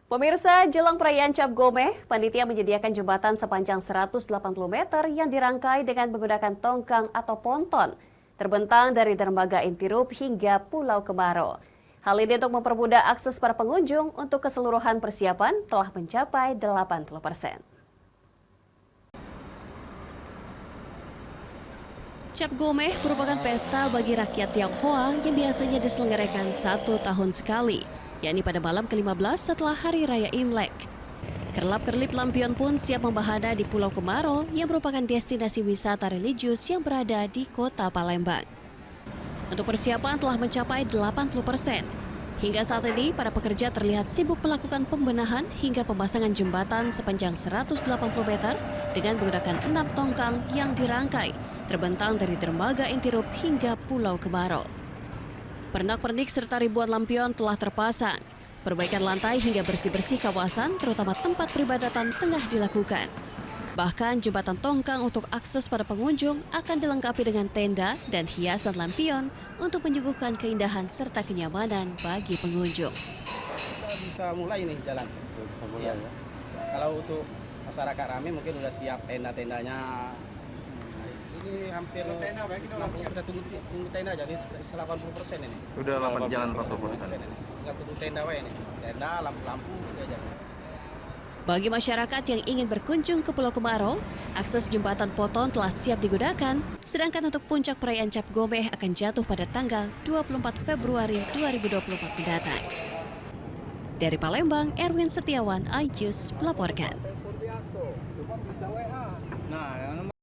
Pemirsa, jelang perayaan Cap Gomeh, panitia menyediakan jembatan sepanjang 180 meter yang dirangkai dengan menggunakan tongkang atau ponton, terbentang dari dermaga Intirup hingga Pulau Kemaro. Hal ini untuk mempermudah akses para pengunjung untuk keseluruhan persiapan telah mencapai 80%. Cap Gomeh merupakan pesta bagi rakyat Tionghoa yang biasanya diselenggarakan 1 tahun sekali, yakni pada malam ke-15 setelah Hari Raya Imlek. Kerlap-kerlip lampion pun siap membahana di Pulau Kemaro yang merupakan destinasi wisata religius yang berada di kota Palembang. Untuk persiapan telah mencapai 80%. Hingga saat ini, para pekerja terlihat sibuk melakukan pembenahan hingga pemasangan jembatan sepanjang 180 meter dengan menggunakan 6 tongkang yang dirangkai, terbentang dari dermaga Intirup hingga Pulau Kemaro. Pernak-pernik serta ribuan lampion telah terpasang. Perbaikan lantai hingga bersih-bersih kawasan, terutama tempat peribadatan, tengah dilakukan. Bahkan jembatan tongkang untuk akses para pengunjung akan dilengkapi dengan tenda dan hiasan lampion untuk menyuguhkan keindahan serta kenyamanan bagi pengunjung. Kita bisa mulai nih jalan. Ya. Kalau untuk masyarakat ramai mungkin udah siap tenda-tendanya. Ini hampir 60% tunggu tenda, jadi 80% ini. Udah jalan 80%. Tinggal tunggu tenda ini. Tenda, lampu-lampu gitu aja. Bagi masyarakat yang ingin berkunjung ke Pulau Kemaro, akses jembatan Poton telah siap digunakan, sedangkan untuk puncak perayaan Cap Gomeh akan jatuh pada tanggal 24 Februari 2024 mendatang. Dari Palembang, Erwin Setiawan, iNews melaporkan.